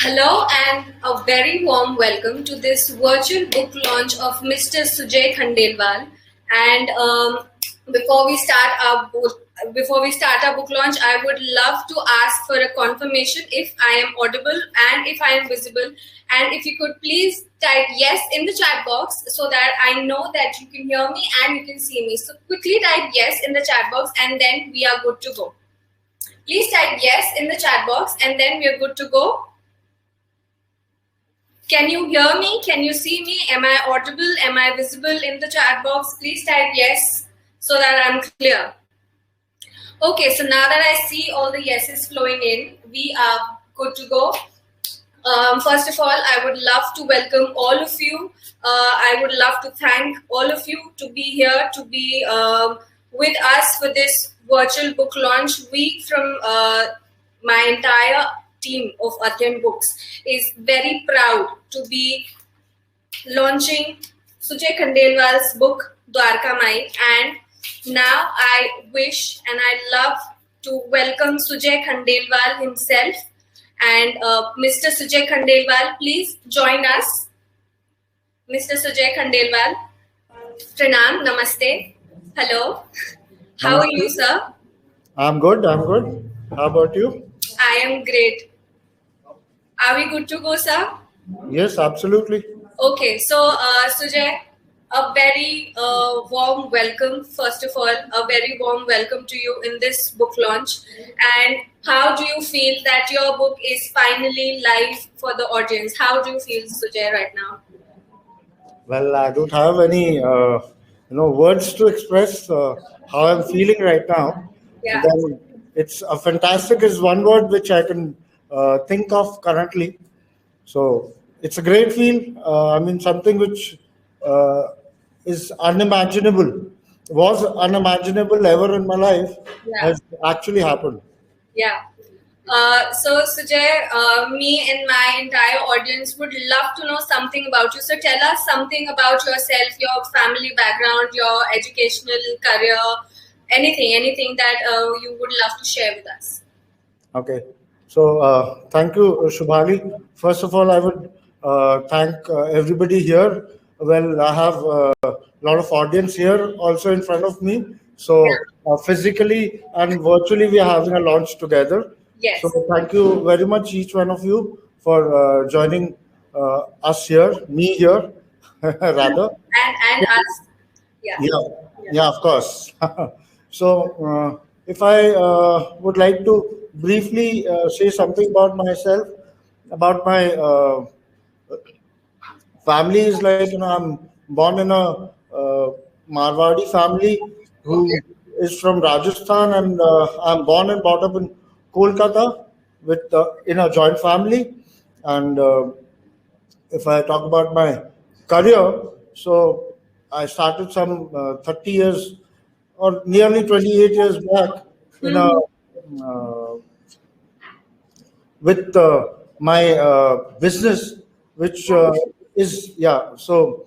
Hello and a very warm welcome to this virtual book launch of Mr. Sujay Khandelwal. And before we start our book launch, I would love to ask for a confirmation if I am audible and if I am visible, and if you could please type yes in the chat box so that I know that you can hear me and you can see me. So quickly type yes in the chat box, and then we are good to go. Please type yes in the chat box, and then we are good to go. Can you hear me? Can you see me? Am I audible? Am I visible in the chat box? Please type yes so that I'm clear. Okay, so now that I see all the yeses flowing in, we are good to go. First of all, I would love to welcome all of you. I would love to thank all of you to be here, to be with us for this virtual book launch week from my entire team of Adyan Books is very proud to be launching Sujay Khandelwal's book Dwarka Mai, and now I wish and I love to welcome Sujay Khandelwal himself. And Mr. Sujay Khandelwal, please join us. Mr. Sujay Khandelwal, Pranam, Namaste. Hello. How are you, sir? I'm good. How about you? I am great. Are we good to go, sir? Yes, absolutely. Okay, so Sujay, a very warm welcome, first of all, a very warm welcome to you in this book launch. And how do you feel that your book is finally live for the audience? How do you feel, Sujay, right now? Well, I don't have any, words to express how I'm feeling right now. Yeah. Then it's a fantastic is one word which I can think of currently. So it's a great feel. Something which uh, is unimaginable, was unimaginable ever in my life, has actually happened. Yeah. So Sujay, me and my entire audience would love to know something about you. So tell us something about yourself, your family background, your educational career, anything that you would love to share with us. Okay. So thank you, Shubhali. First of all, I would thank everybody here. Well, I have a lot of audience here also in front of me. So physically and virtually, we are having a launch together. Yes. So thank you very much, each one of you, for joining us here, me here, rather. And us. Yeah, of course. So, if I would like to briefly say something about myself, about my family is like, I'm born in a Marwadi family who is from Rajasthan, and I'm born and brought up in Kolkata with in a joint family. And if I talk about my career, so I started some 30 years or nearly 28 years back in a with my business, which is yeah. So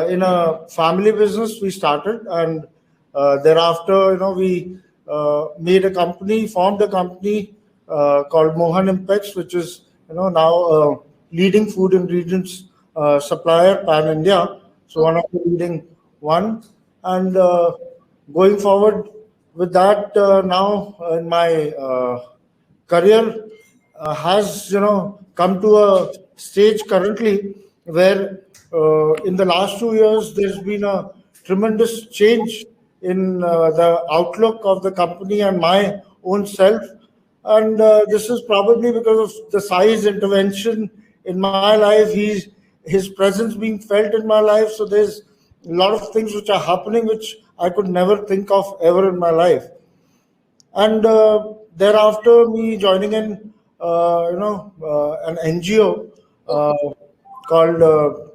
in a family business we started, and thereafter we made a company, formed a company called Mohan Impex, which is now leading food ingredients supplier pan India. So one of the leading one, and going forward with that now in my career has come to a stage currently where in the last 2 years there's been a tremendous change in the outlook of the company and my own self, and this is probably because of the Sai's intervention in my life. His presence being felt in my life, so there's a lot of things which are happening which I could never think of ever in my life. And thereafter me joining in an NGO called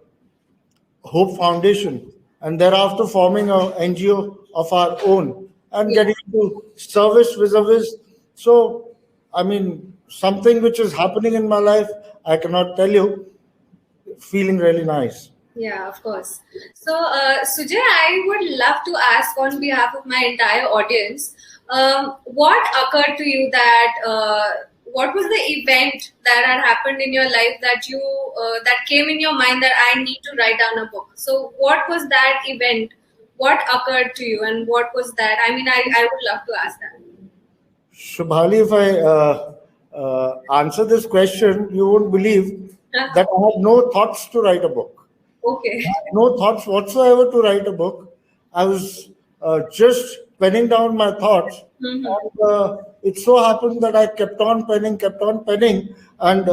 Hope Foundation, and thereafter forming a NGO of our own and getting into service vis-a-vis. So something which is happening in my life, I cannot tell you, feeling really nice. Yeah, of course. So, Sujay, I would love to ask on behalf of my entire audience, what occurred to you that what was the event that had happened in your life that you that came in your mind that I need to write down a book? So what was that event? What occurred to you, and what was that? I mean, I would love to ask that. Shubhali, if I answer this question, you won't believe that I had no thoughts to write a book. Okay. No thoughts whatsoever to write a book. I was just penning down my thoughts. Mm-hmm. And it so happened that I kept on penning. And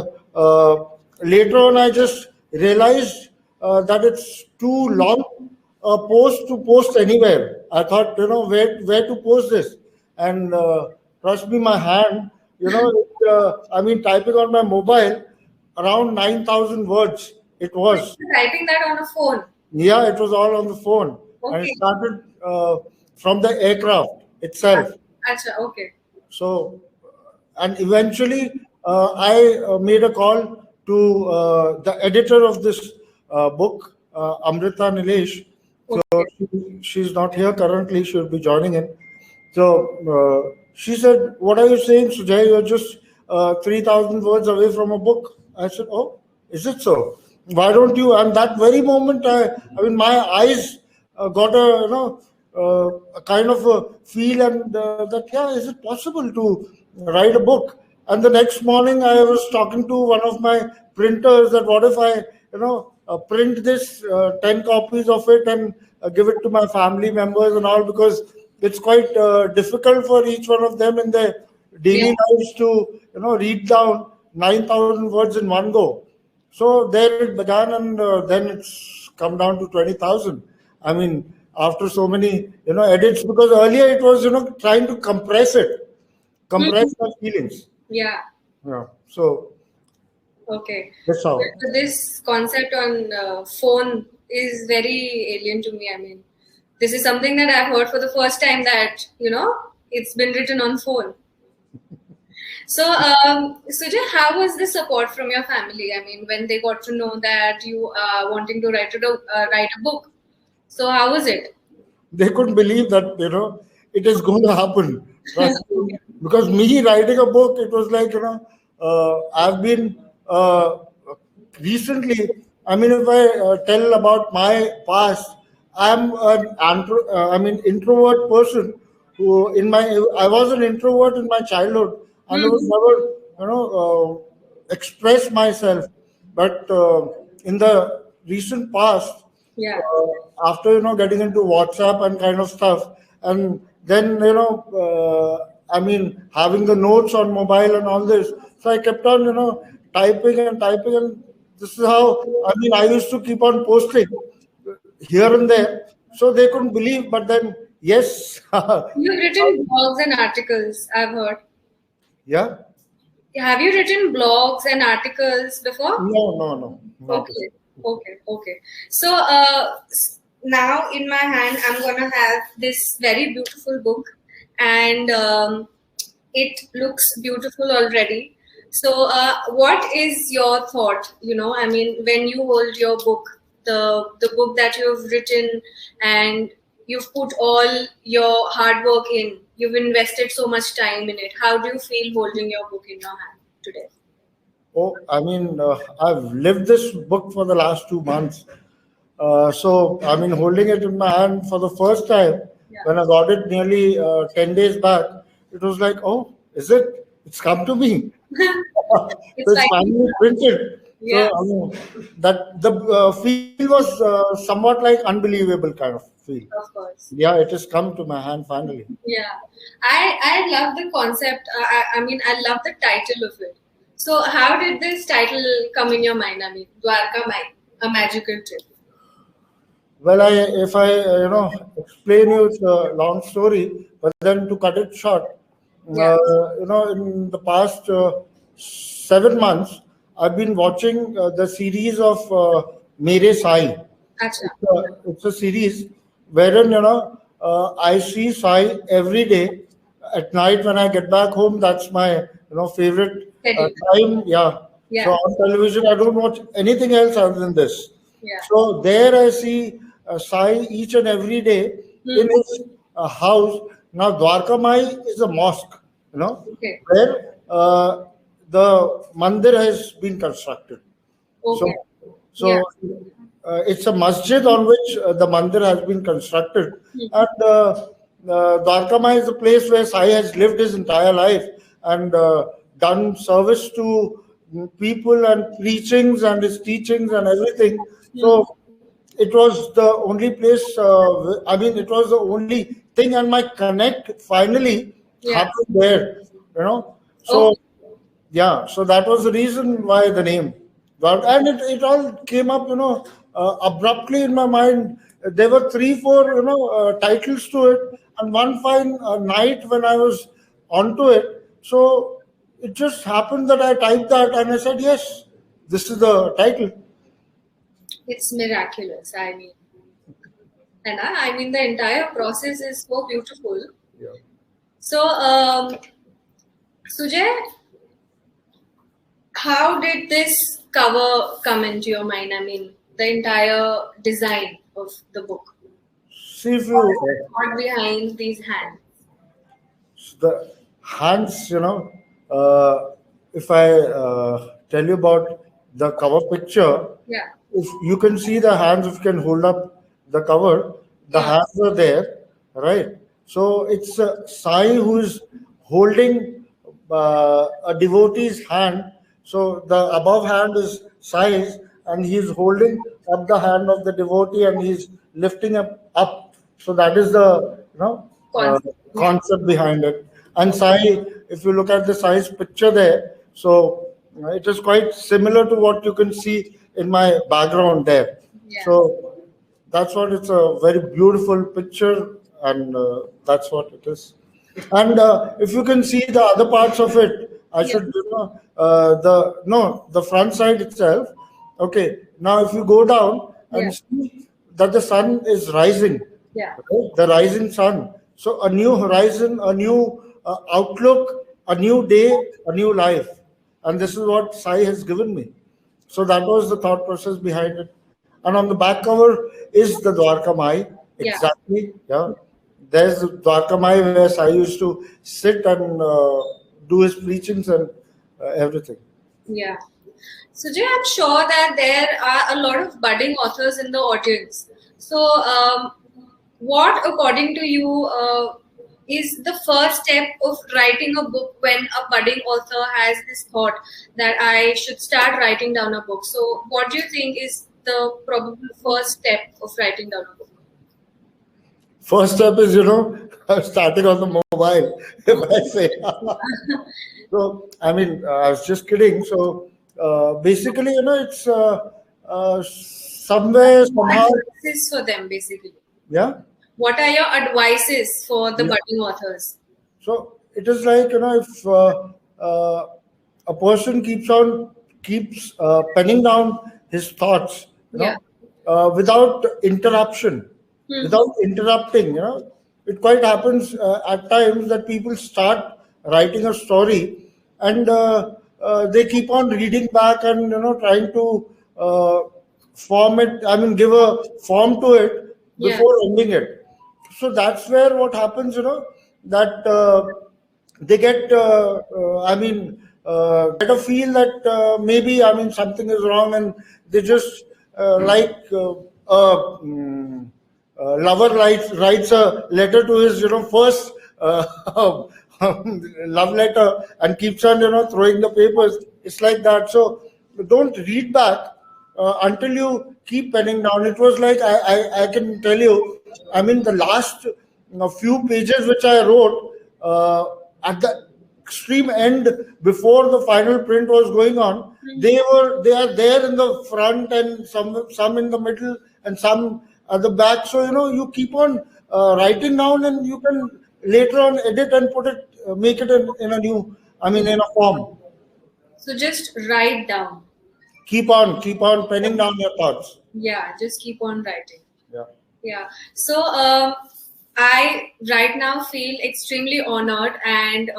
later on, I just realized that it's too long a post to post anywhere. I thought, where to post this? And trust me, my hand, typing on my mobile, around 9,000 words it was. Typing that on a phone. Yeah, it was all on the phone. And it Okay. started from the aircraft itself. Acha, okay. So, and eventually, I made a call to the editor of this book, Amrita Nilesh. So she's not here currently. She'll be joining in. So she said, "What are you saying, Sujay? You're just 3,000 words away from a book." I said, "Oh, is it so? Why don't you?" And that very moment, my eyes got a kind of a feel, and that, yeah, is it possible to write a book? And the next morning, I was talking to one of my printers that what if I, print this 10 copies of it and give it to my family members and all, because it's quite difficult for each one of them in their daily lives to, read down 9,000 words in one go. So there it began, and then it's come down to 20,000. I mean, after so many, edits, because earlier it was, trying to compress the feelings. Yeah. Yeah. So Okay. that's how. So this concept on phone is very alien to me. I mean, this is something that I've heard for the first time, that, it's been written on phone. So, Sujay, how was the support from your family? I mean, when they got to know that you are wanting to write a book. So how was it? They couldn't believe that, it is going to happen. Trust me. Because me writing a book, it was like, I've been recently, I mean, if I tell about my past, I'm introvert person who I was an introvert in my childhood, and I would never, express myself. But in the recent past, Yeah. after getting into WhatsApp and kind of stuff, and then having the notes on mobile and all this, so I kept on typing and typing, and this is how I used to keep on posting here and there, so they couldn't believe. But then, yes, You've written blogs and articles, I've heard. yeah, Have you written blogs and articles before? no, not Okay, okay. So now in my hand, I'm gonna have this very beautiful book, and it looks beautiful already. So, what is your thought? I mean, when you hold your book, the book that you've written, and you've put all your hard work in, you've invested so much time in it. How do you feel holding your book in your hand today? Oh, I've lived this book for the last 2 months. So, holding it in my hand for the first time, when I got it nearly 10 days back, it was like, oh, is it? It's come to me. It's It's like, finally printed. yeah, So, that the feel was somewhat like unbelievable kind of feel. of course. Yeah, it has come to my hand finally. Yeah, I love the concept. I love the title of it. So, how did this title come in your mind? I mean, Dwarka Mai, a magical trip. Well, if I explain you, it's a long story, but then to cut it short, Yeah. in the past 7 months, I've been watching the series of Mere Sai. Acha. It's a series wherein I see Sai every day at night when I get back home. That's my favorite Schedule. time. Yeah. Yeah. So on television, I don't watch anything else other than this. Yeah. So there I see Sai each and every day in his house. Now Dwarka Mai is a mosque, Okay. where the mandir has been constructed. Okay. So it's a masjid on which the mandir has been constructed, and Dwarka Mai is a place where Sai has lived his entire life and done service to people and preachings and his teachings and everything. So it was the only place. I mean, it was the only thing, and my connect finally happened there. You know, so. Okay. Yeah, so that was the reason why the name. And it all came up, abruptly in my mind. There were three, four, titles to it. And one fine night when I was onto it, so it just happened that I typed that and I said, yes, this is the title. It's miraculous. I mean, the entire process is so beautiful. Yeah. So, Sujay, how did this cover come into your mind? I mean, the entire design of the book. See if you. What behind these hands? The hands, if I tell you about the cover picture, Yeah. if you can see the hands, if you can hold up the cover, the hands are there, right? So it's Sai who is holding a devotee's hand. So the above hand is Sai's, and he's holding up the hand of the devotee, and he's lifting up. So that is the concept behind it. And Sai, if you look at the Sai's picture there, so it is quite similar to what you can see in my background there. Yeah. So that's what it's a very beautiful picture, and that's what it is. And if you can see the other parts of it, I should the front side itself. Okay, now if you go down and see that the sun is rising, right? The rising sun. So a new horizon, a new outlook, a new day, a new life, and this is what Sai has given me. So that was the thought process behind it. And on the back cover is the Dwarka Mai. Exactly. Yeah. There's the Dwarka Mai where Sai used to sit and do his preachings and everything. Yeah. Sujay, I'm sure that there are a lot of budding authors in the audience. So, what, according to you, is the first step of writing a book when a budding author has this thought that I should start writing down a book? So, what do you think is the probable first step of writing down a book? First step is, starting on the mobile, if I say. So, I mean, I was just kidding. So, basically, it's somewhere, somehow. Advices for them, basically. Yeah. What are your advices for the budding authors? So it is like, if a person keeps penning down his thoughts, without interruption, without interrupting, it quite happens at times that people start writing a story and they keep on reading back and trying to form it. I mean, give a form to it before ending it. So that's where what happens, that they get, get a feel that maybe, something is wrong, and they just like lover writes a letter to his, first love letter and keeps on, throwing the papers. It's like that. So don't read back until you keep penning down. It was like, I can tell you, the last few pages which I wrote at the extreme end before the final print was going on, they are there in the front and some in the middle and some at the back. So you keep on writing down, and you can later on edit and put it, make it in a new, in a form. So just write down. Keep on penning down your thoughts. Yeah, just keep on writing. Yeah. So I right now feel extremely honored, and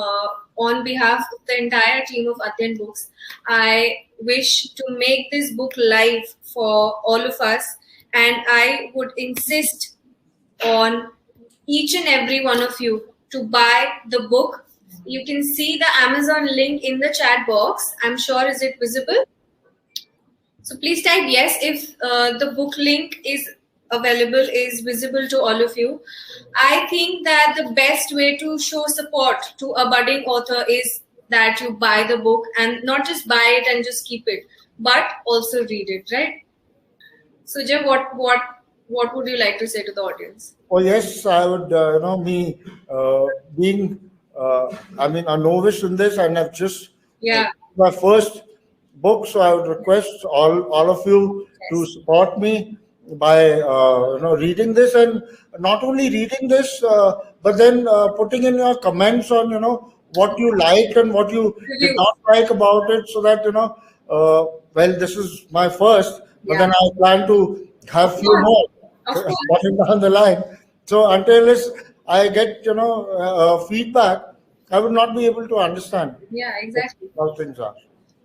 on behalf of the entire team of Adyan Books, I wish to make this book live for all of us, and I would insist on each and every one of you to buy the book You can see the Amazon link in the chat box. I'm sure, is it visible? So please type yes if the book link is available, is visible to all of you. I think that the best way to show support to a budding author is that you buy the book, and not just buy it and just keep it, but also read it, right? Sujay, what would you like to say to the audience? Oh yes, I would. Me being, I mean, a novice in this, and I've just Yeah. my first book, so I would request all of you to Yes. support me by reading this, and not only reading this, but then putting in your comments on what you liked and what you did Reviews. not like about it, so that well, this is my first, but Yeah. then I plan to Of have few course. more Of course. coming down the line. So until I get feedback, I would not be able to understand Yeah, exactly. how things are.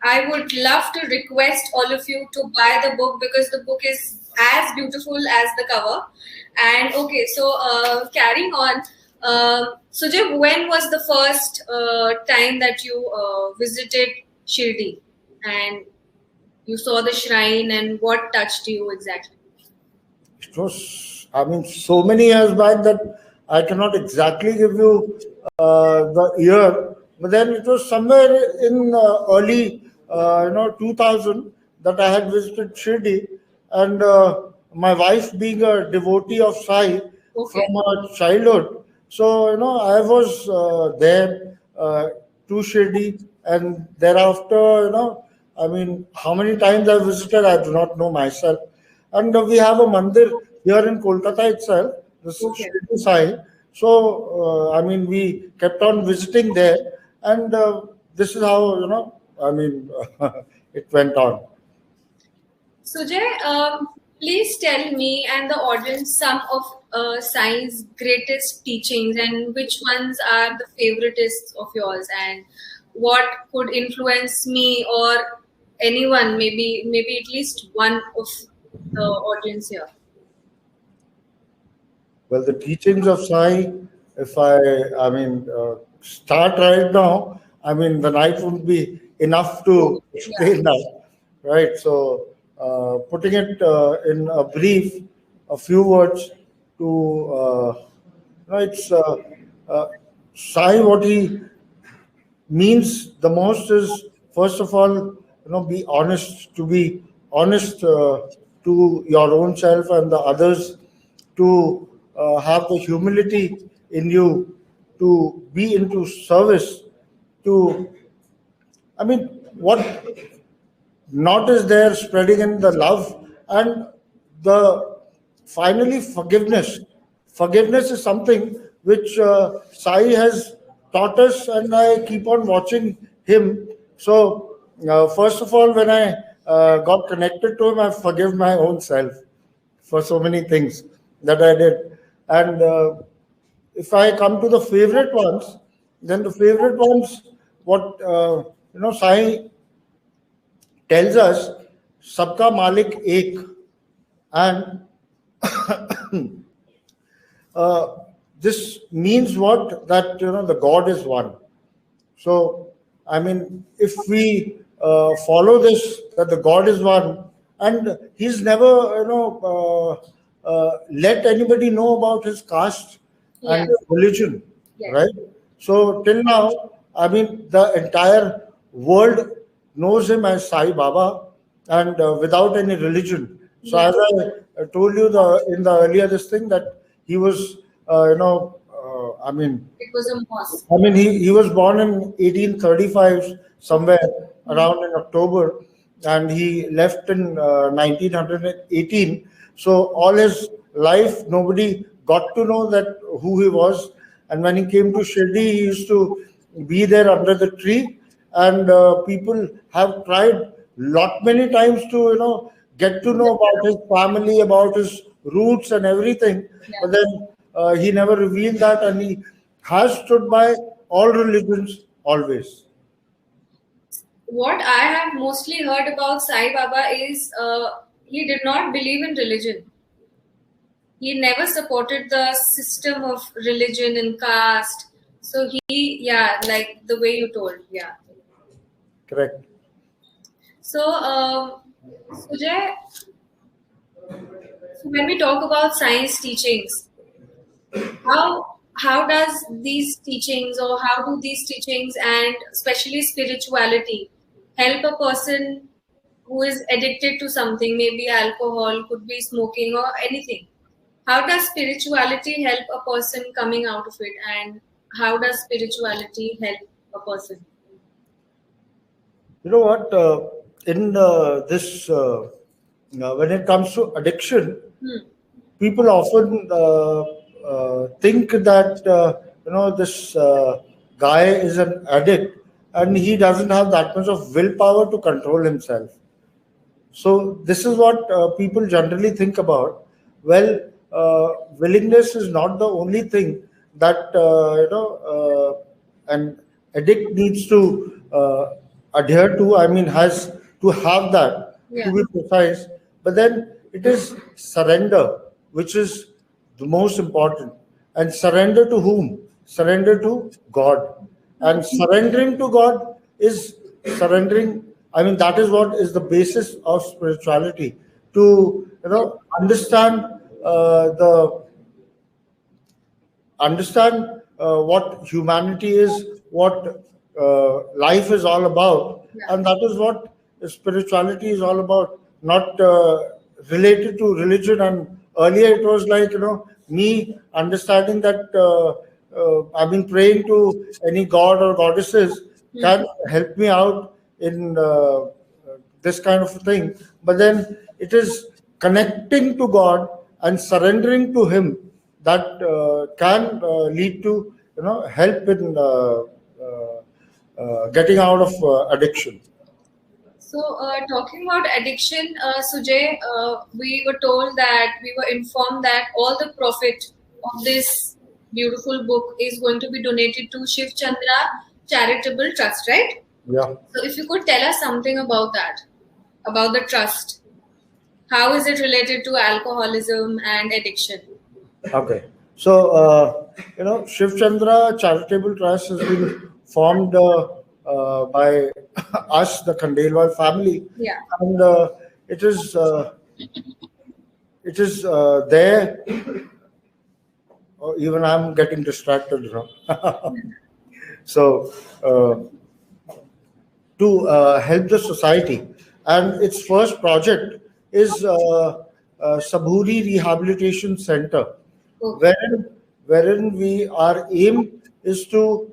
I would love to request all of you to buy the book because the book is as beautiful as the cover. And okay, so carrying on, Sujay, when was the first time that you visited Shirdi and you saw the shrine, and what touched you exactly? It was, I mean, so many years back that I cannot exactly give you the year, but then it was somewhere in early, 2000 that I had visited Shirdi, and my wife being a devotee of Sai from Okay. her childhood, so I was there to Shirdi, and thereafter, I mean, how many times I visited, I do not know myself. And we have a mandir here in Kolkata itself, the Okay. Shirdi Sai. So, I mean, we kept on visiting there, and this is how, I mean, it went on. Sujay, please tell me and the audience some of Sai's greatest teachings and which ones are the favoriteest of yours, and what could influence me or anyone, maybe at least one of the audience here. Well, the teachings of Sai, if I mean, start right now, I mean, the night wouldn't be enough Oh, to yeah. explain that, right? So, putting it in a brief, a few words to, it's uh, Sai, what he means the most is, first of all, be honest, to be honest to your own self and the others, to have the humility in you, to be into service, to, I mean, what not is there, spreading in the love, and the finally forgiveness is something which Sai has taught us, and I keep on watching him. So first of all, when I got connected to him, I forgive my own self for so many things that I did. And if I come to the favorite ones, then the favorite ones, what Sai tells us, सबका मालिक एक, and uh, this means what, that the God is one. So I mean, if we follow this, that the God is one, and He's never let anybody know about his caste Yes. and religion, Yes. right? So till now, I mean, the entire world knows him as Sai Baba, and without any religion. So Yes. as I told you in the earlier this thing, that he was, I mean, It was a mosque. he was born in 1835, somewhere around in October, and he left in 1918. So all his life, nobody got to know that who he was. And when he came to Shirdi, he used to be there under the tree, and people have tried lot many times to get to know about his family, about his roots and everything. Yeah. But then he never revealed that, and he has stood by all religions always. What I have mostly heard about Sai Baba is he did not believe in religion. He never supported the system of religion and caste. So yeah, like the way you told, yeah. Correct. So, Sujay, so when we talk about science teachings, how does these teachings, or how do these teachings and especially spirituality help a person who is addicted to something, maybe alcohol, could be smoking or anything? How does spirituality help a person coming out of it, and how does spirituality help a person? You know what? In this, when it comes to addiction, Hmm. people often think that this guy is an addict and he doesn't have that much of willpower to control himself. So this is what people generally think about. Well, willingness is not the only thing that an addict needs to adhere to. I mean, has to have that, Yeah. to be precise. But then it is surrender, which is the most important. And surrender to whom? Surrender to God. And surrendering to God is surrendering. I mean, that is what is the basis of spirituality. To understand the understand what humanity is, what life is all about, Yeah. and that is what spirituality is all about. Not related to religion. And earlier it was like me understanding that I've been praying to any god or goddesses can help me out in this kind of thing. But then it is connecting to God and surrendering to Him that can lead to help in getting out of addiction. So, talking about addiction, Sujay, we were told that we were informed that all the profit of this beautiful book is going to be donated to Shiv Chandra Charitable Trust, right? Yeah. So, if you could tell us something about that, about the trust, how is it related to alcoholism and addiction? Okay. So, Shiv Chandra Charitable Trust has been formed by us, the Khandelwal family, Yeah. and it is there. Oh, even I'm getting distracted now. So, to help the society, and its first project is Saburi Rehabilitation Center, Okay. wherein we our aim is to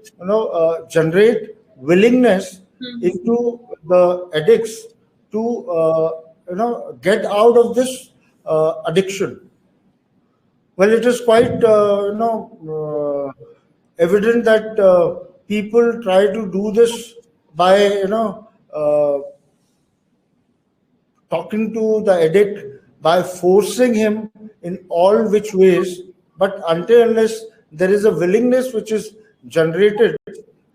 generate willingness into the addicts to get out of this addiction. Well, it is quite evident that people try to do this by talking to the addict, by forcing him in all which ways. But until unless there is a willingness which is generated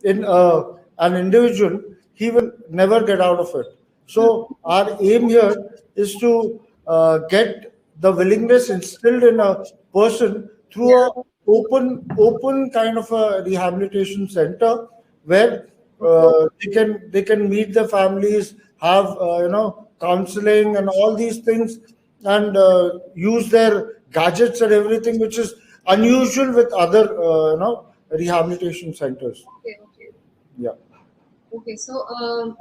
in an individual, he will never get out of it. So our aim here is to get the willingness instilled in a person through a open kind of a rehabilitation center where they can meet the families, have counseling and all these things, and use their gadgets and everything, which is unusual with other rehabilitation centers. Okay. Okay. Yeah. Okay. So,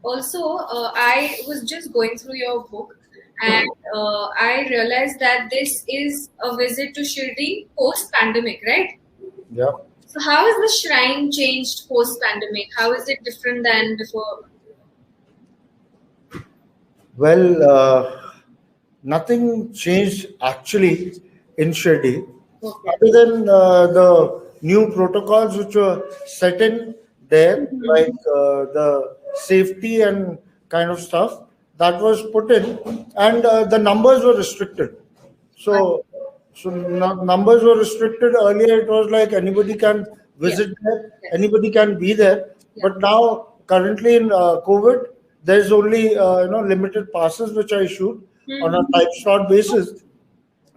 also, I was just going through your book, and I realized that this is a visit to Shirdi post pandemic, right? Yeah. So, how is the shrine changed post pandemic? How is it different than before? Well, nothing changed actually in Shirdi, Okay. other than the new protocols which were set in there, like the safety and kind of stuff that was put in, and the numbers were restricted. So, numbers were restricted. Earlier, it was like anybody can Yes. visit there, Yes. anybody can be there. Yeah. But now, currently in COVID, there's only limited passes which are issued on a type slot basis,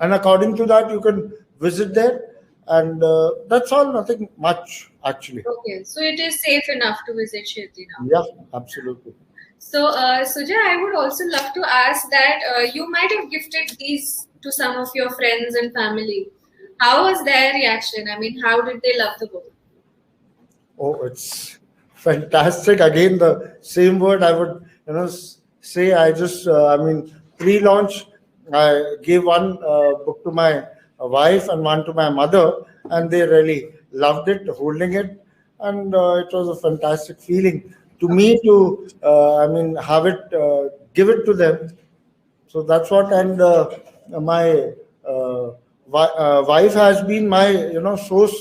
and according to that, you can visit there. and that's all. Nothing much actually. Okay, so it is safe enough to visit Shirdi now. Yeah, absolutely. So, Sujay, I would also love to ask that you might have gifted these to some of your friends and family. How was their reaction? I mean, how did they love the book? Oh, it's fantastic. Again, the same word I would, say. I just, pre-launch, I gave one book to my wife and one to my mother, and they really loved it, holding it, and it was a fantastic feeling to me to, have it, give it to them. So that's what, and my wife has been my source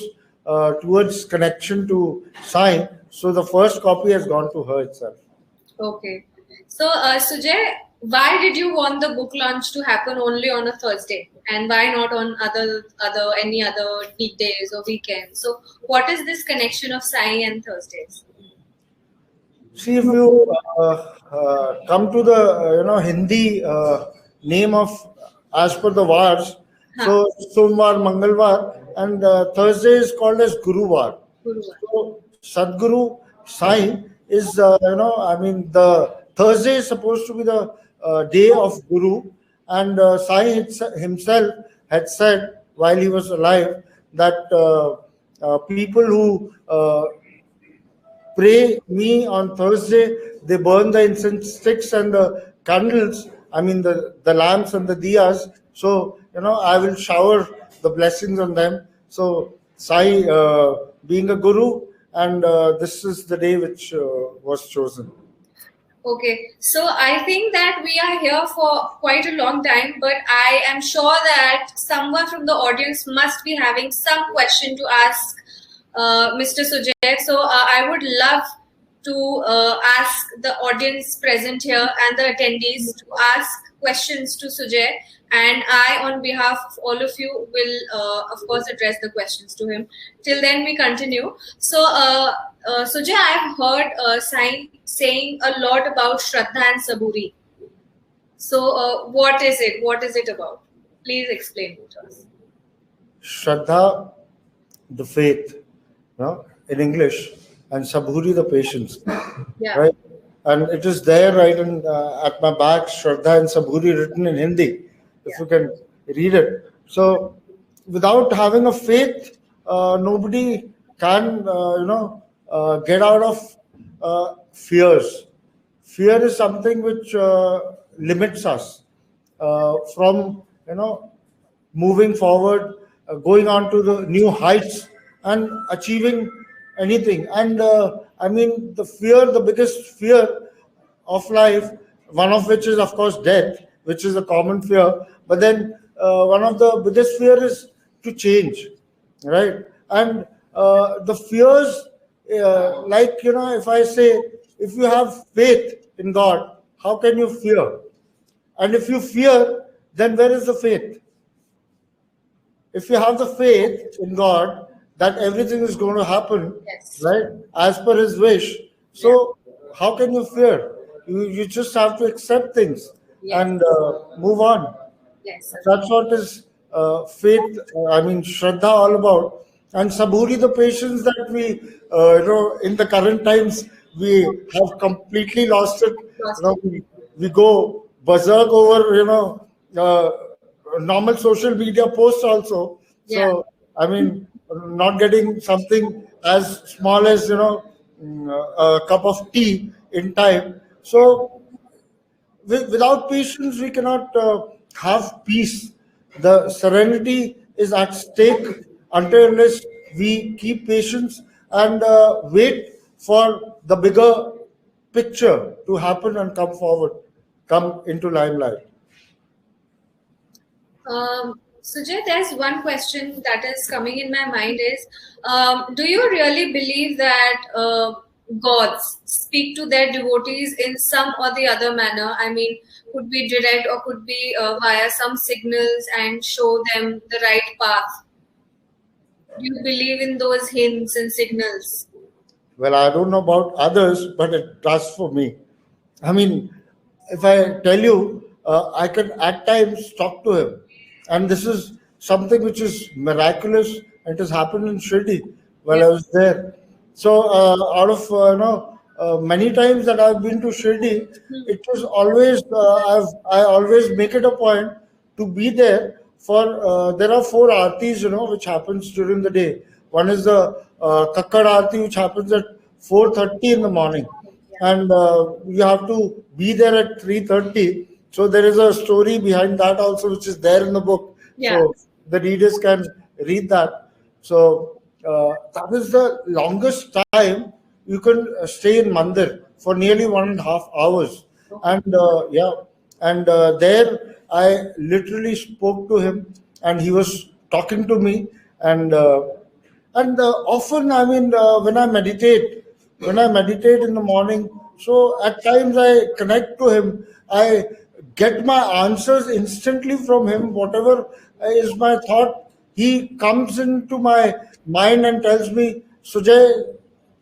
towards connection to Sai. So the first copy has gone to her itself. Okay. So, Sujay, why did you want the book launch to happen only on a Thursday, and why not on any other weekdays or weekends? So, what is this connection of Sai and Thursdays? See, if you come to the Hindi name of as per the Vars, Huh. so Somvar, Mangalvar, and Thursday is called as Guruvar. Guruvar. So Sadguru Sai is the Thursday is supposed to be the day of Guru, and Sai himself had said while he was alive that people who pray me on Thursday, they burn the incense sticks and the candles, the lamps and the diyas. So, I will shower the blessings on them. So, Sai being a guru, and this is the day which was chosen. Okay, so I think that we are here for quite a long time, but I am sure that someone from the audience must be having some question to ask Mr. Sujay. So I would love to ask the audience present here and the attendees to ask questions to Sujay. And I, on behalf of all of you, will of course address the questions to him. Till then, we continue. So, Sujay, I've heard Sai saying a lot about Shraddha and Saburi. So, what is it? What is it about? Please explain it to us. Shraddha, the faith, in English, and Saburi, the patience, Yeah. right? And it is there, right, at my back, Shraddha and Saburi written in Hindi, if you can read it. So, without having a faith, nobody can, get out of fears. Fear is something which limits us from, moving forward, going on to the new heights and achieving anything. And the biggest fear of life, one of which is, of course, death, which is a common fear. But then one of the biggest fear is to change, right? And the fears, if I say, if you have faith in God, how can you fear? And if you fear, then where is the faith? If you have the faith in God that everything is going to happen, Yes. right, as per His wish, so how can you fear? You just have to accept things and move on. Yes. That's what is faith, Shraddha all about. And Saburi, the patience that we, in the current times, we have completely lost it. We go berserk over, normal social media posts also. Yeah. So, not getting something as small as, a cup of tea in time. So, without patience, we cannot have peace. The serenity is at stake until unless we keep patience and wait for the bigger picture to happen and come forward, come into limelight. Sujay, there's one question that is coming in my mind is, do you really believe that gods speak to their devotees in some or the other manner? I mean, could be direct or could be via some signals and show them the right path. Do you believe in those hints and signals? Well, I don't know about others, but it does for me. I mean, if I tell you, I can at times talk to him, and this is something which is miraculous and it has happened in Shirdi while I was there. So out of many times that I've been to Shirdi, it was always I always make it a point to be there for there are four aartis which happens during the day. One is the Kakkad Aarti, which happens at 4:30 in the morning, and you have to be there at 3:30. So there is a story behind that also, which is there in the book. Yeah. So the readers can read that. So that is the longest time you can stay in Mandir for nearly 1.5 hours. And there I literally spoke to him, and he was talking to me, and often, I mean, when I meditate in the morning, so at times I connect to him. I get my answers instantly from him. Whatever is my thought, he comes into my mind and tells me, Sujay,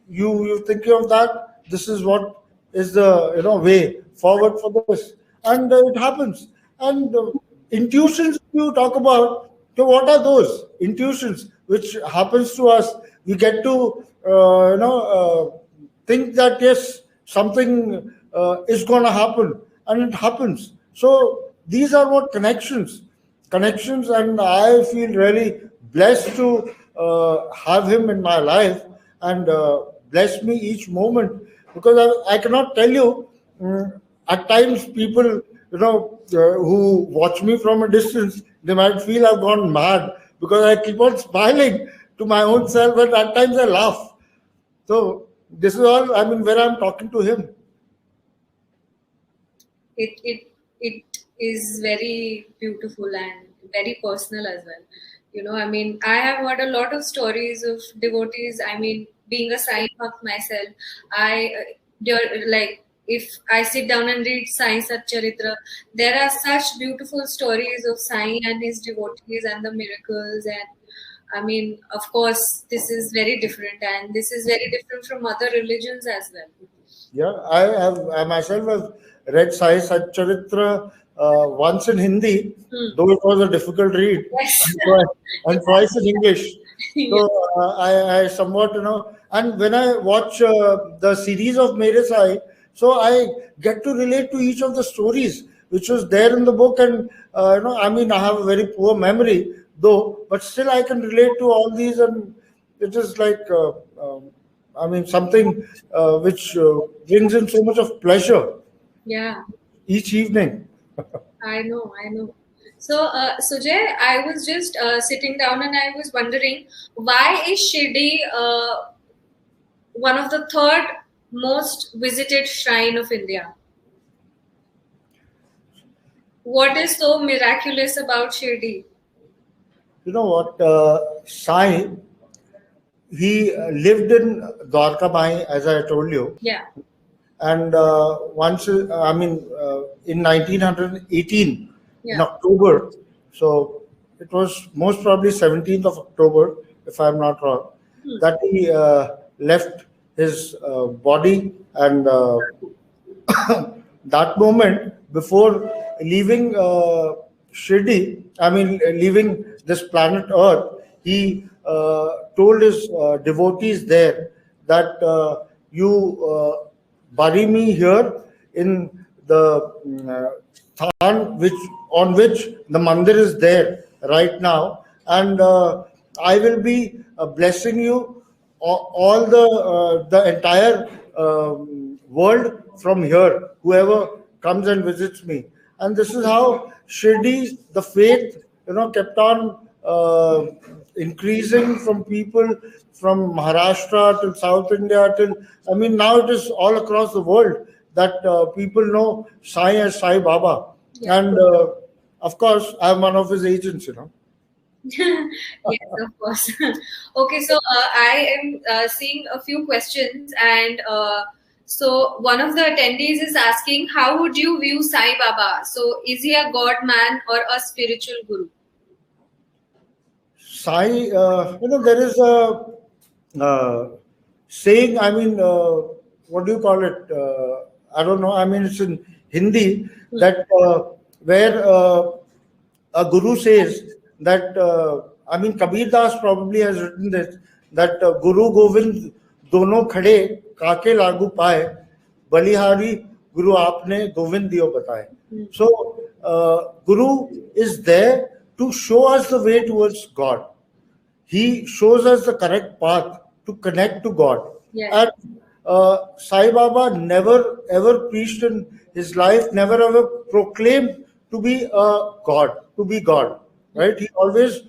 you thinking of that? This is what is the way forward for this, and it happens. And intuitions you talk about, so what are those intuitions which happens to us? We get to think that yes, something is going to happen, and it happens. So these are what connections, and I feel really blessed to have him in my life, and bless me each moment, because I cannot tell you. At times, people who watch me from a distance, they might feel I've gone mad because I keep on smiling to my own self, but at times I laugh. So this is all. I mean, where I'm talking to him. It is very beautiful and very personal as well. I mean, I have heard a lot of stories of devotees. I mean, being a Sai Bhakt myself, like if I sit down and read Sai Satcharitra, there are such beautiful stories of Sai and his devotees and the miracles. And I mean, of course, this is very different, and this is very different from other religions as well. Yeah, I myself have read Sai Satcharitra once in Hindi, though it was a difficult read, Yes. and twice in English. So I somewhat, and when I watch the series of Mere Sai, so I get to relate to each of the stories which was there in the book, and I mean, I have a very poor memory though, but still I can relate to all these, and it is like. I mean, something which brings in so much of pleasure Yeah. each evening. I know. So, Sujay, I was just sitting down and I was wondering, why is Shirdi one of the third most visited shrine of India? What is so miraculous about Shirdi? You know what? Sai, he lived in Dwarka Mai, as I told you. Yeah. And once, in 1918, in Yeah. October, so it was most probably 17th of October, if I'm not wrong, that he left his body, and that moment before leaving Shirdi, I mean, leaving this planet Earth, he told his devotees there that you bury me here in the than which the mandir is there right now, and I will be blessing you all the entire world from here, whoever comes and visits me. And this is how Shirdi, the faith, kept on increasing from people from Maharashtra till South India till, I mean, now it is all across the world that people know Sai as Sai Baba. Yeah. And of course, I'm one of his agents. Yes, of course. Okay, so I am seeing a few questions, and so one of the attendees is asking, how would you view Sai Baba? So, is he a God man or a spiritual guru? Sai, there is a saying, I mean, what do you call it? I don't know. I mean, it's in Hindi that where a guru says that I mean, Kabir Das probably has written this, that Guru Govind dono khade kaake lagu paए, Balihari Guru aapne Govind diyo bataए. So Guru is there to show us the way towards God. He shows us the correct path to connect to God. Yes. And Sai Baba never ever preached in his life, never ever proclaimed to be a God, to be God, right? He always,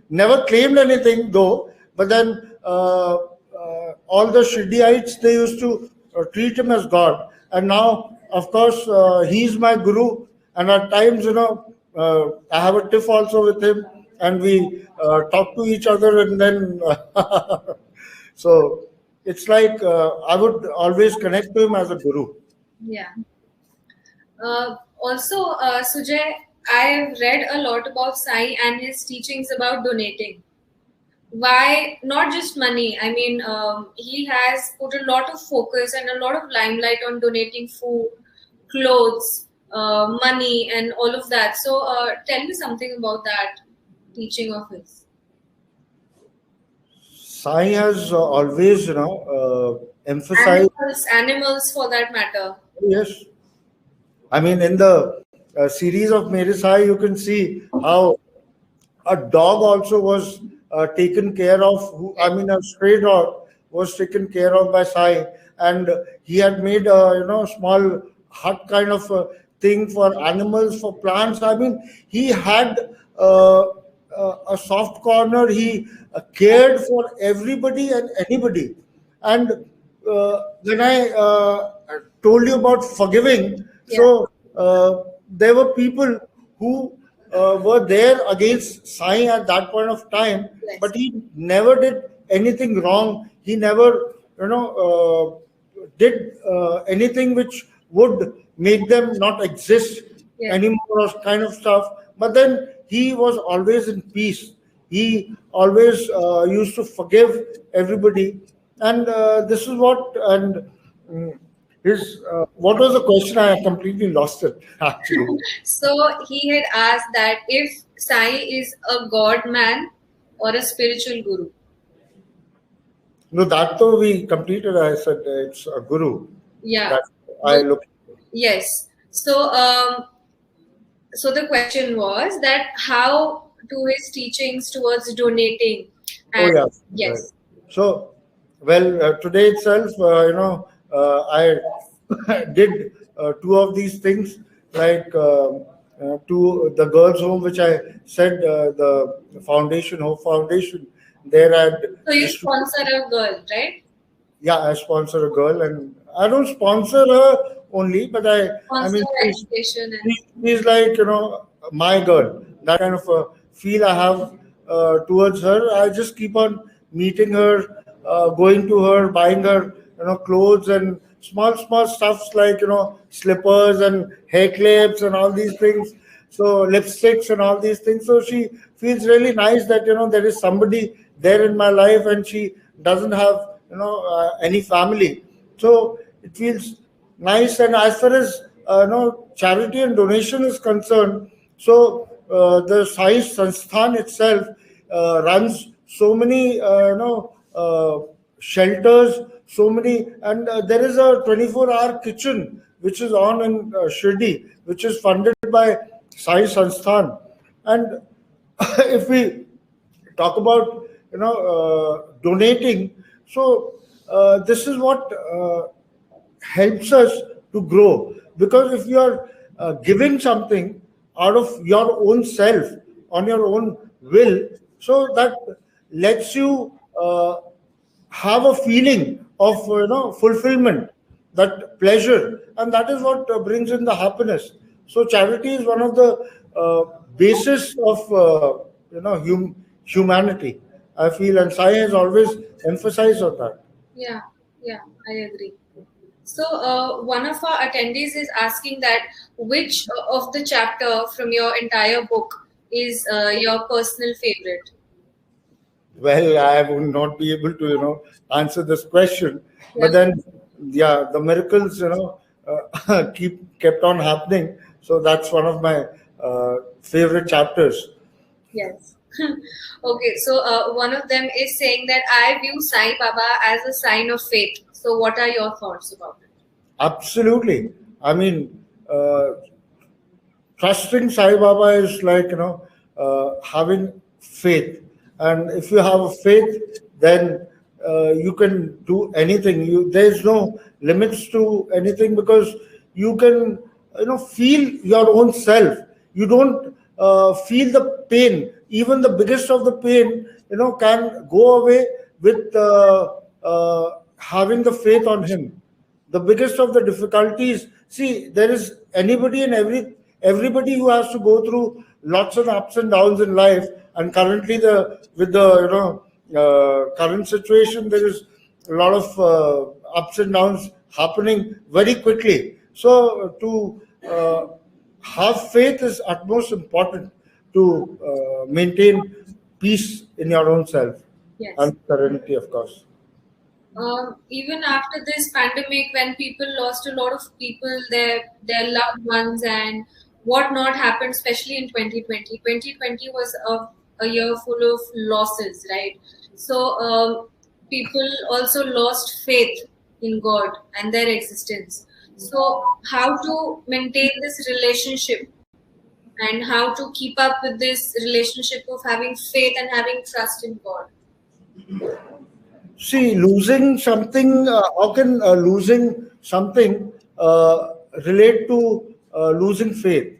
never claimed anything though, but then all the Shirdyites, they used to treat him as God. And now, of course, he's my guru, and at times, I have a tiff also with him, and we talk to each other, and then so it's like I would always connect to him as a guru. Yeah. Also, Sujay, I've read a lot about Sai and his teachings about donating. Why not just money? I mean, he has put a lot of focus and a lot of limelight on donating food, clothes, money, and all of that. So, tell me something about that teaching of his. Sai has always, emphasized. Animals for that matter. Yes, I mean, in the series of Mere Sai, you can see how a dog also was taken care of. A stray dog was taken care of by Sai, and he had made a small hut kind of a thing for animals, for plants. I mean, he had a soft corner. He cared for everybody and anybody. And when I told you about forgiving, so there were people who were there against Sai at that point of time, but he never did anything wrong. He never, did anything which would make them not exist anymore, or kind of stuff. But then he was always in peace. He always used to forgive everybody, and this is what. And his what was the question? I completely lost it actually. So he had asked that if Sai is a God man or a spiritual guru. No, that though we completed. I said it's a guru. Yeah. That I look. Yes. So, so the question was that how to his teachings towards donating. And Oh yeah. yes. Right. So, well, today itself, I did two of these things, like to the girls' home, which I said, the foundation, Hope Foundation. There at. So you sponsor a girl, right? Yeah, I sponsor a girl, and I don't sponsor her only, but she's like my girl. That kind of a feel I have towards her. I just keep on meeting her, going to her, buying her clothes and small stuffs like slippers and hair clips and all these things. So lipsticks and all these things. So she feels really nice that there is somebody there in my life, and she doesn't have any family. So it feels nice. And as far as charity and donation is concerned, so the Sai Sansthan itself runs so many shelters, so many, and there is a 24-hour kitchen which is on in Shirdi, which is funded by Sai Sansthan. And if we talk about donating, so this is what helps us to grow, because if you are giving something out of your own self, on your own will, so that lets you have a feeling of fulfillment, that pleasure, and that is what brings in the happiness. So charity is one of the basis of humanity, I feel, and Sai has always emphasized on that. Yeah, I agree. So one of our attendees is asking that which of the chapter from your entire book is your personal favorite? Well, I would not be able to answer this question, but then the miracles kept on happening. So that's one of my favorite chapters. Yes. Okay, so one of them is saying that I view Sai Baba as a sign of faith. So, what are your thoughts about it? Absolutely. I mean, trusting Sai Baba is like, having faith. And if you have a faith, then you can do anything. There's no limits to anything, because you can, feel your own self. You don't feel the pain. Even the biggest of the pain, can go away with having the faith on Him. The biggest of the difficulties, see, there is anybody and everybody who has to go through lots of ups and downs in life. And currently, the with the current situation, there is a lot of ups and downs happening very quickly. So to have faith is utmost important to maintain peace in your own self Yes. and serenity, of course. Even after this pandemic, when people lost a lot of people, their loved ones and whatnot happened, especially in 2020. 2020 was a year full of losses, right? So people also lost faith in God and their existence. So how to maintain this relationship and how to keep up with this relationship of having faith and having trust in God? See, losing something, how can losing something relate to losing faith?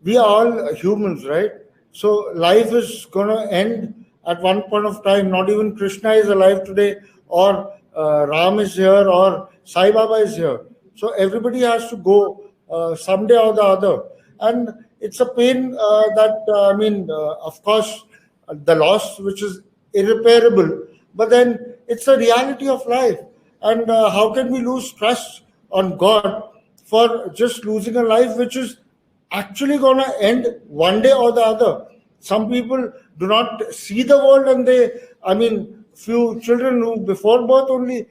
We are all humans, right? So life is going to end at one point of time. Not even Krishna is alive today, or Ram is here, or Sai Baba is here. So everybody has to go someday or the other. And it's a pain that, of course, the loss, which is irreparable, but then it's a reality of life. And how can we lose trust on God for just losing a life which is actually going to end one day or the other? Some people do not see the world, and few children who before birth only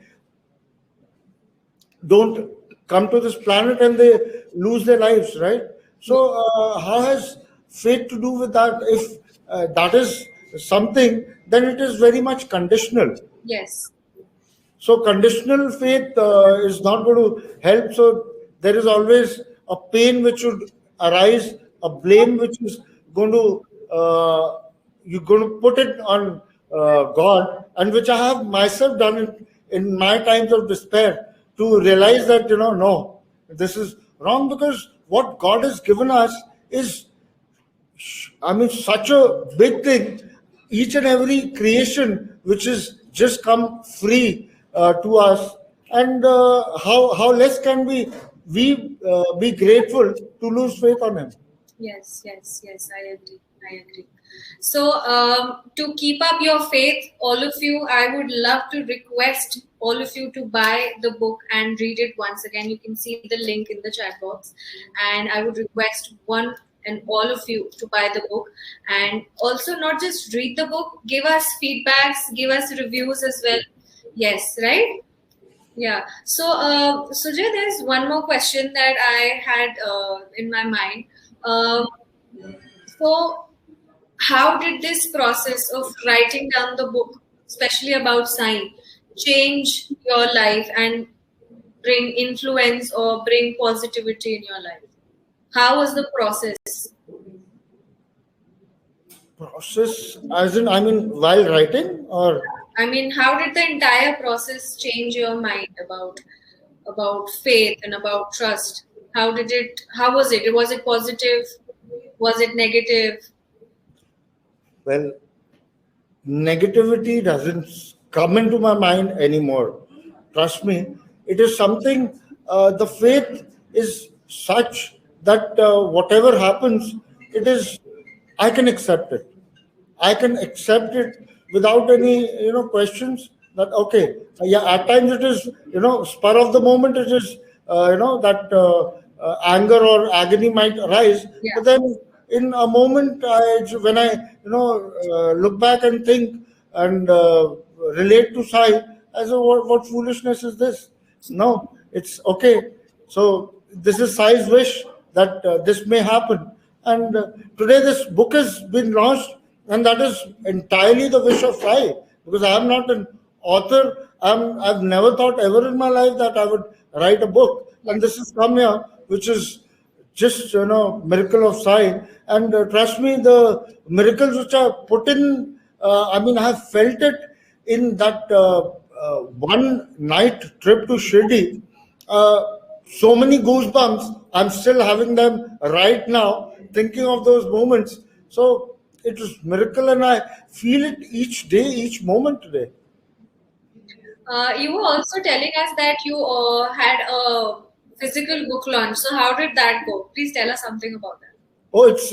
don't come to this planet, and they lose their lives, right? So, how has faith to do with that? If that is something, then it is very much conditional. Yes. So conditional faith is not going to help. So there is always a pain which should arise, a blame which is going to you're going to put it on God, and which I have myself done in my times of despair, to realize that, no, this is wrong, because what God has given us is, such a big thing. Each and every creation which is just come free to us, and how less can we be grateful to lose faith on Him? Yes, yes, yes, I agree. I agree. So, to keep up your faith, all of you, I would love to request all of you to buy the book and read it once again. You can see the link in the chat box. And I would request one and all of you to buy the book. And also, not just read the book, give us feedbacks, give us reviews as well. Yes, right? Yeah. So, Sujay, there's one more question that I had in my mind. Um, so, how did this process of writing down the book, especially about Sai, change your life and bring influence or bring positivity in your life? How was the process? Process, as in, while writing, or I mean, how did the entire process change your mind about faith and about trust? How did it? How was it? Was it positive? Was it negative? well, negativity doesn't come into my mind anymore. Trust me, it is something. The faith is such that whatever happens, it is. I can accept it. I can accept it without any questions. That okay, yeah. At times it is spur of the moment. It is that anger or agony might arise, Yeah. but then in a moment, when I look back and think and relate to Sai, I say, what foolishness is this? No, it's okay. So this is Sai's wish that this may happen, and today this book has been launched, and that is entirely the wish of Sai, because I am not an author. I've never thought ever in my life that I would write a book, and this has come here, which is just miracle of Sai. And trust me, the miracles which are put in, I mean, I have felt it in that one night trip to Shirdi. Uh, so many goosebumps. I'm still having them right now, thinking of those moments. So it is miracle, and I feel it each day, each moment today. You were also telling us that you had a physical book launch. So how did that go? Please tell us something about that. Oh, it's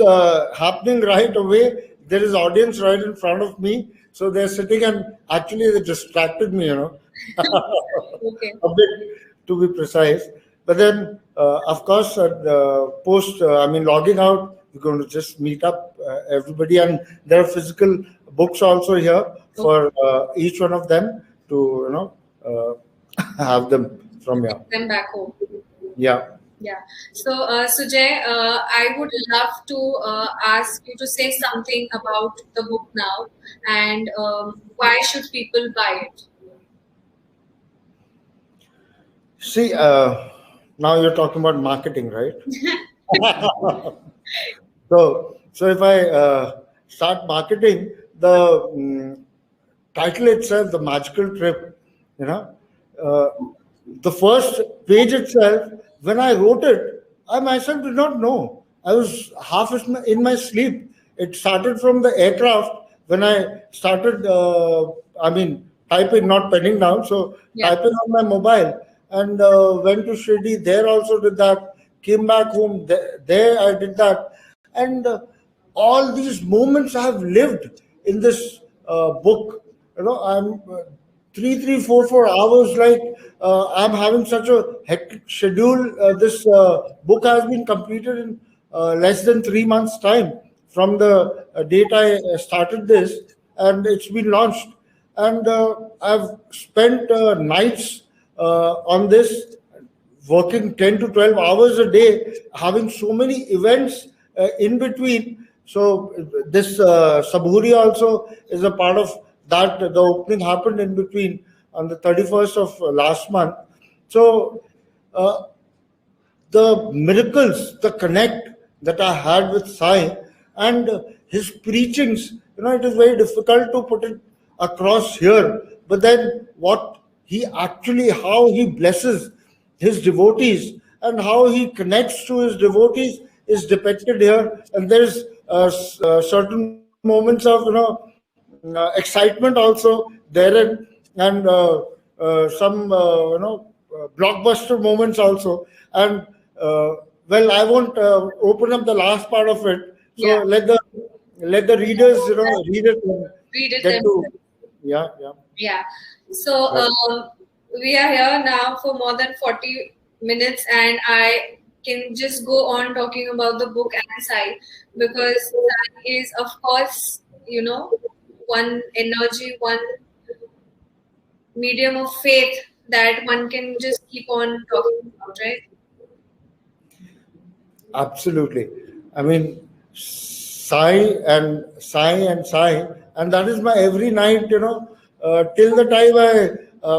happening right away. There is audience right in front of me, so they're sitting, and actually they distracted me, Okay. a bit to be precise. But then, of course, post, I mean, logging out, we're going to just meet up everybody, and there are physical books also here for each one of them to have them from here. Them back home. Yeah. Yeah. So, Sujay, I would love to ask you to say something about the book now, and why should people buy it? See, now you're talking about marketing, right? So if I start marketing, the title itself, the magical trip, you know, uh, the first page itself, when I wrote it, I myself did not know. I was half in my sleep. It started from the aircraft when I started, I mean, typing, not penning down. So Yeah. typing on my mobile, and went to Shirdi. There also did that. Came back home. There I did that. And all these moments I have lived in this book. I'm 3, 3, 4 hours. Like I'm having such a hectic schedule. This book has been completed in less than 3 months' time from the date I started this, and it's been launched. And I've spent nights on this, working 10 to 12 hours a day, having so many events in between. So this Sabhuri also is a part of that. The opening happened in between on the 31st of last month. So uh, the miracles, the connect that I had with Sai, and his preachings, it is very difficult to put it across here. But then what he actually, how he blesses his devotees and how he connects to his devotees is depicted here. And there's certain moments of, excitement also therein, and some, blockbuster moments also. And well, I won't open up the last part of it. So Yeah. let the readers, read it and Read it get to, themselves. yeah, yeah. Yeah. So we are here now for more than 40 minutes, and I can just go on talking about the book and Sai, because Sai is, of course, one energy, one medium of faith that one can just keep on talking about, right? Absolutely. I mean, sigh, and that is my every night, till the time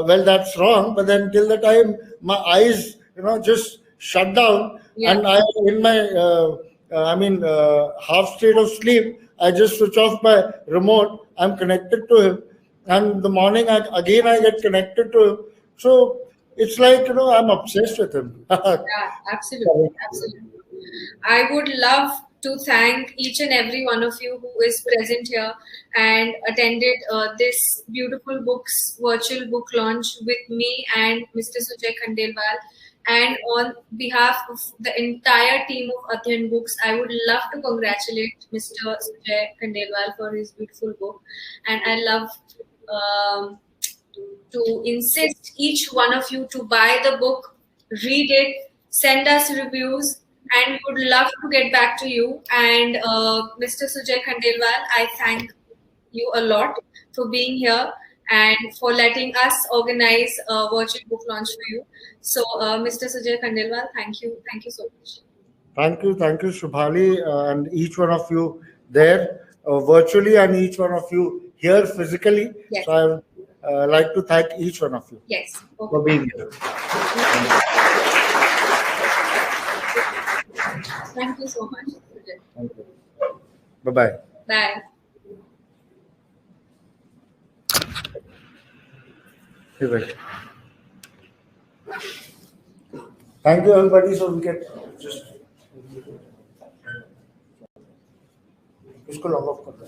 well, that's wrong, but then till the time my eyes, just shut down, Yeah. and I, in my, I mean, half state of sleep, I just switch off my remote, I'm connected to him, and the morning, again, I get connected to him. So it's like, I'm obsessed with him. Yeah, absolutely, absolutely. I would love to thank each and every one of you who is present here and attended this beautiful books virtual book launch with me and Mr. Sujay Khandelwal. And on behalf of the entire team of Adhyan Books, I would love to congratulate Mr. Sujay Khandelwal for his beautiful book. And I love um, to insist each one of you to buy the book, read it, send us reviews, and we would love to get back to you. And Mr. Sujay Khandelwal, I thank you a lot for being here and for letting us organize a virtual book launch for you. So, Mr. Sujay Khandelwal, thank you so much. Thank you, Shubhali, and each one of you there. virtually and each one of you here physically. Yes. So I would like to thank each one of you Yes. for being here. Thank you so much. Thank you. Bye-bye. Bye. Thank you, everybody. So we can just इसको log of कर दो.